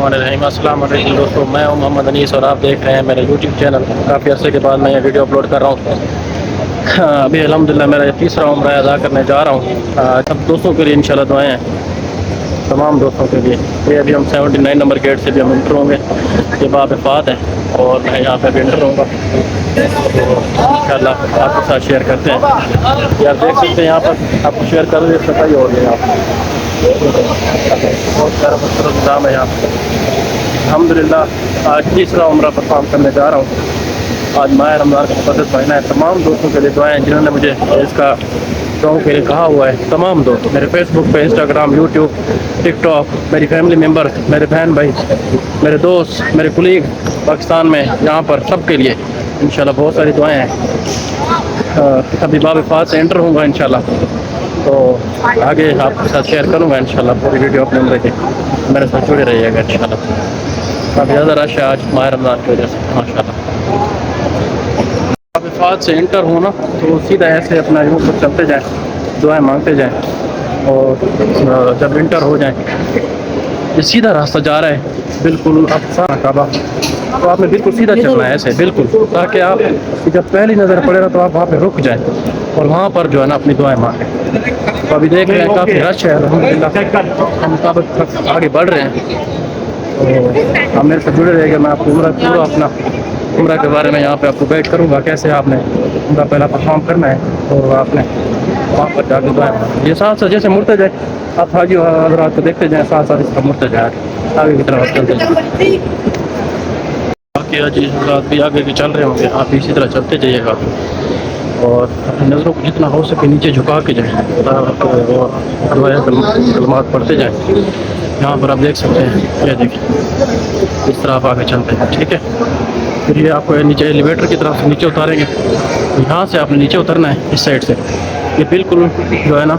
السلام علیکم دوستوں، میں ہوں محمد انیس اور آپ دیکھ رہے ہیں میرے یوٹیوب چینل۔ کافی عرصے کے بعد میں یہ ویڈیو اپلوڈ کر رہا ہوں۔ ابھی الحمدللہ میرا یہ تیسرا عمرہ ادا کرنے جا رہا ہوں۔ سب دوستوں کے لیے انشاءاللہ دعائیں ہیں، تمام دوستوں کے لیے۔ یہ ابھی ہم 79 نمبر گیٹ سے بھی ہم انٹر ہوں گے، یہ باب فات ہے اور میں یہاں پہ بھی انٹر ہوں گا، تو انشاءاللہ آپ کے ساتھ شیئر کرتے ہیں۔ یہ آپ دیکھ سکتے ہیں یہاں پر، آپ کو شیئر کر دیں اس کا ہی ہو گیا یہاں پر، بہت سارا خوبصورت نظام ہے یہاں پہ۔ الحمدللہ آج تیسرا عمرہ پرفارم کرنے جا رہا ہوں۔ آج ماہ رمضان کا مقدس مہینہ ہے۔ تمام دوستوں کے لیے دعائیں جنہوں نے مجھے اس کا شوق کے لیے کہا ہوا ہے، تمام دوست میرے فیس بک پہ، انسٹاگرام، یوٹیوب، ٹک ٹاک، میری فیملی ممبر، میرے بہن بھائی، میرے دوست، میرے کولیگ پاکستان میں، یہاں پر سب کے لیے انشاءاللہ بہت ساری دعائیں ہیں۔ ابھی باب فات سے انٹر ہوں گا انشاءاللہ، تو آگے آپ کے ساتھ شیئر کروں گا انشاءاللہ پوری ویڈیو اپنے عمرے کی۔ میرے ساتھ جڑے رہیے گا انشاءاللہ۔ کافی زیادہ رش ہے آج ماہ رمضان کی وجہ سے ماشاءاللہ۔ باب فات سے انٹر ہوں نا تو سیدھا ایسے اپنا یوں پر چلتے جائیں، دعائیں مانگتے جائیں، اور جب انٹر ہو جائیں یہ سیدھا راستہ جا رہا ہے بالکل افسانہ کعبہ، تو آپ نے بالکل سیدھا چلنا ہے ایسے بالکل، تاکہ آپ جب پہلی نظر پڑے نا تو آپ وہاں پہ رک جائیں اور وہاں پر جو ہے نا اپنی دعائیں مانگیں۔ تو ابھی دیکھ رہے ہیں کافی رش ہے الحمدللہ، ہم مطابق آگے بڑھ رہے ہیں، تو آپ میرے سے جڑے رہے گا۔ میں آپ کو عمرہ پورا اپنا عمرہ کے بارے میں یہاں پہ آپ کو گائڈ کروں گا، کیسے آپ نے عمرہ پہلا پرفارم کرنا ہے اور آپ نے وہاں پر جا کے دعائیں مانگیں۔ یہ ساتھ ساتھ جیسے مڑتے جائیں آپ حاجی حضرات کو دیکھتے جائیں، ساتھ ساتھ اس کا مڑتے جائیں آگے کی طرف چلتے جائیں۔ باقی حاجی حضرات بھی آگے کے چل رہے ہوں گے، آپ بھی اسی طرح چلتے جائیے گا اور اپنی نظروں کو جتنا ہو سکے نیچے جھکا کے جائیں اور دعائیں کلمات پڑھتے جائیں۔ یہاں پر آپ دیکھ سکتے ہیں، یہ دیکھیں اس طرح آپ آگے چلتے ہیں، ٹھیک ہے۔ پھر یہ آپ کو نیچے ایلیویٹر کی طرف سے نیچے اتاریں گے، یہاں سے آپ نے نیچے اترنا ہے اس سائڈ سے۔ یہ بالکل جو ہے نا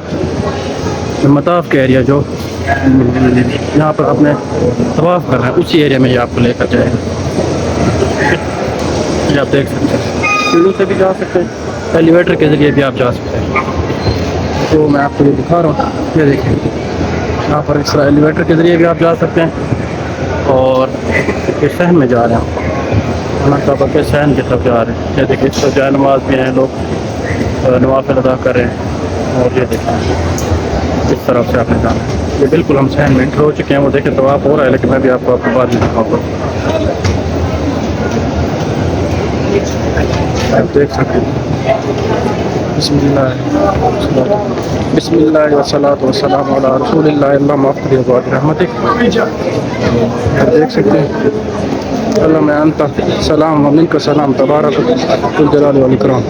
مطاف کا ایریا جو یہاں پر آپ نے طواف کرنا ہے، اسی ایریا میں یہ آپ کو لے کر جائے گا۔ یہ آپ دیکھ سکتے ہیں، سیڑھیوں سے بھی جا سکتے ہیں، ایلیویٹر کے ذریعے بھی آپ جا سکتے ہیں۔ تو میں آپ کو یہ دکھا رہا ہوں، یہ دیکھیں یہاں پر اس طرح ایلیویٹر کے ذریعے بھی آپ جا سکتے ہیں، اور یہ صحن میں جا رہے ہیں، خانہ کعبہ کے صحن کی طرف جا رہے ہیں۔ یہ دیکھیں اس پر جائے نماز بھی ہیں، لوگ نوافل ادا کر رہے ہیں، اور یہ دیکھیں اس طرف سے آپ نے جانا ہے۔ یہ بالکل ہم صحن میں انٹر ہو چکے ہیں، وہ دیکھیں طواف ہو رہا ہے، لیکن میں بھی آپ کو بعد میں دکھاؤں گا۔ آپ دیکھ سکتے ہیں، بسم اللہ بسم اللہ والصلاۃ والسلام علی رسول اللہ، اللہم اغفر لی برحمتک۔ آپ دیکھ سکتے ہیں، اللہم انت سلام و منک سلام تبارک ذو الجلال والاکرام۔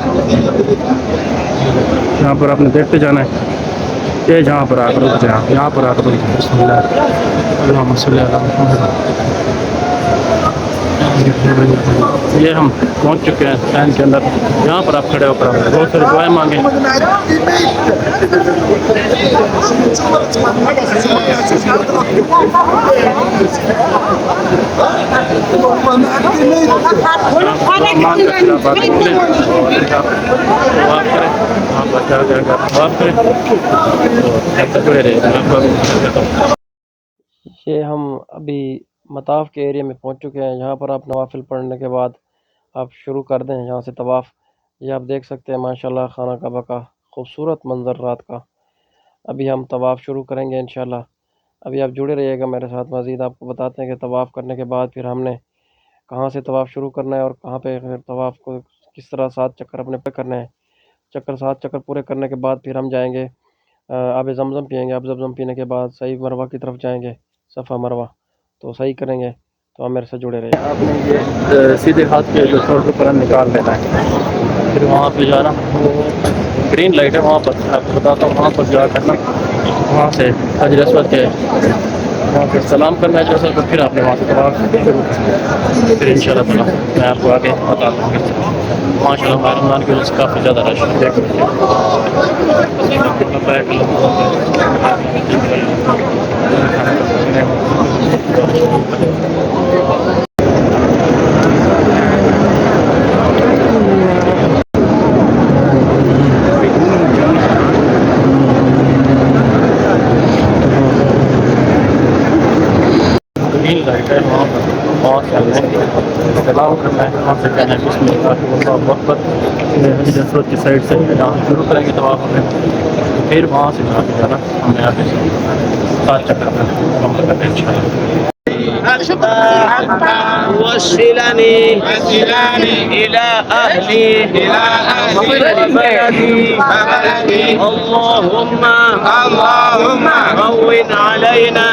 یہاں پر آپ نے دیکھتے جانا ہے، یہ جہاں پر آ کر رک جائیں، یہاں پر آ کر رک جائیں۔ بسم اللہ اللہم صلی علی محمد۔ یہ ہم پہنچ چکے ہیں صحن کے اندر، یہاں پر آپ کھڑے ہو کر بہت ساری دعائیں مانگیں۔ یہ ہم ابھی مطاف کے ایریا میں پہنچ چکے ہیں، یہاں پر آپ نوافل پڑھنے کے بعد آپ شروع کر دیں یہاں سے طواف۔ یہ آپ دیکھ سکتے ہیں ماشاءاللہ خانہ کعبہ کا خوبصورت منظر رات کا۔ ابھی ہم طواف شروع کریں گے انشاءاللہ۔ ابھی آپ جڑے رہیے گا میرے ساتھ، مزید آپ کو بتاتے ہیں کہ طواف کرنے کے بعد پھر ہم نے کہاں سے طواف شروع کرنا ہے اور کہاں پہ طواف کو کس طرح 7 چکر اپنے پہ کرنے ہیں۔ 7 چکر پورے کرنے کے بعد پھر ہم جائیں گے آب زمزم پیئیں گے، آب زمزم پینے کے بعد صحیح مروہ کی طرف جائیں گے، صفا مروہ تو صحیح کریں گے۔ تو آپ میرے سے جڑے رہیے۔ آپ نے یہ سیدھے ہاتھ کے جو شولڈر پر نکال لینا ہے، پھر وہاں پہ جانا، گرین لائٹ ہے وہاں پر، آپ کو بتاتا ہوں وہاں پر جا کرنا، وہاں سے حجر اسود کے وہاں پہ سلام کرنا ہے حجر اسود کو، پھر آپ نے وہاں سے طواف شروع کرنا، پھر انشاءاللہ تعالیٰ میں آپ کو آگے بتاتا ہوں۔ ماشاء اللہ رمضان کی وجہ سے کافی زیادہ رش گئے وہاں چلنے سلام کرنا ہے، وہاں سے کہنا ہے بسم اللہ اللہ اکبر، حجر کی سائڈ سے یہاں شروع کریں گے طواف میں، پھر وہاں سے جا کے جانا ہم نے آگے 7 چکر مکمل کرنا ہے انشاءاللہ۔ وصلني إلى أهلي وبلدي اللهم هون علينا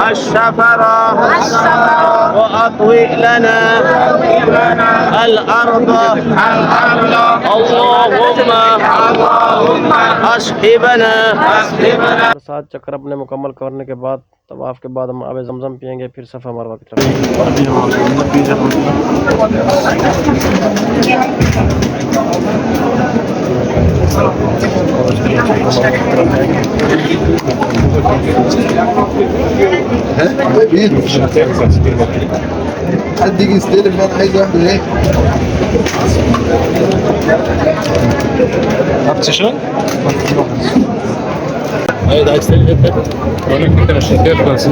السفر وأطوئ لنا الأرض اللهم أصحبنا 7 چکر اپنے مکمل کرنے کے بعد طواف کے بعد ہم آب زمزم پئیں گے، پھر صفا مروہ کی طرف ابھی ہم حد يجي يستلم بقى عايز واحد ايه Habt ihr schon? Hayır, daha istedim hep. Onu bir tane şey yapmasın.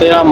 13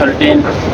13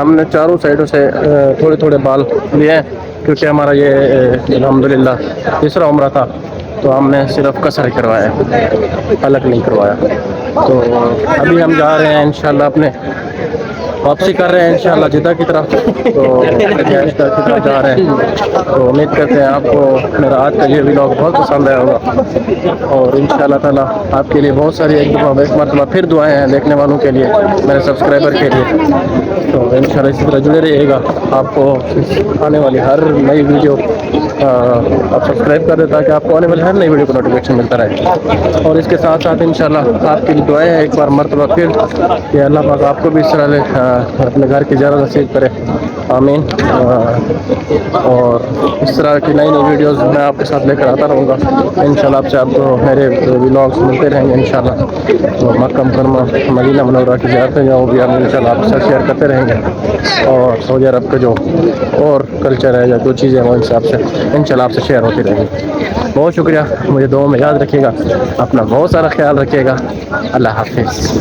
ہم نے چاروں سائڈوں سے تھوڑے تھوڑے بال لیے ہیں کیونکہ ہمارا یہ الحمدللہ تیسرا عمرہ تھا، تو ہم نے صرف قصر کروایا ہے، الگ نہیں کروایا۔ تو ابھی ہم جا رہے ہیں انشاءاللہ اپنے واپسی کر رہے ہیں انشاءاللہ جدہ کی طرف، تو کی طرف جا رہے ہیں۔ تو امید کرتے ہیں آپ کو میرا آج کا یہ ولاگ بہت پسند آیا ہوگا، اور انشاءاللہ تعالی آپ کے لیے بہت ساری ایک مرتبہ پھر دعائیں ہیں دیکھنے والوں کے لیے، میرے سبسکرائبر کے لیے۔ تو انشاءاللہ اسی طرح جڑے رہیے گا، آپ کو آنے والی ہر نئی ویڈیو آپ سبسکرائب کر دیں تاکہ آپ کو آنے والی ہر نئی ویڈیو کو نوٹیفکیشن ملتا رہے۔ اور اس کے ساتھ ساتھ انشاءاللہ آپ کی دعائیں ایک بار مرتبہ پھر کہ اللہ پاک آپ کو بھی اس طرح اپنے گھر کی زیارت نصیب کرے، آمین۔ اور اس طرح کی نئی نئی ویڈیوز میں آپ کے ساتھ لے کر آتا رہوں گا انشاءاللہ۔ آپ سے آپ کو میرے ولاگس ملتے رہیں گے انشاءاللہ۔ تو مکہ مکرمہ مدینہ منورہ کی زیارتیں جاؤں گی ہم انشاءاللہ آپ کے ساتھ شیئر کرتے رہیں گے، اور سعودی عرب کا جو اور کلچر ہے یا جو چیزیں ہیں وہ انشاءاللہ آپ سے شیئر ہوتی رہیں گی۔ بہت شکریہ، مجھے دعاؤں میں یاد رکھیے گا، اپنا بہت سارا خیال رکھیے گا۔ اللہ حافظ۔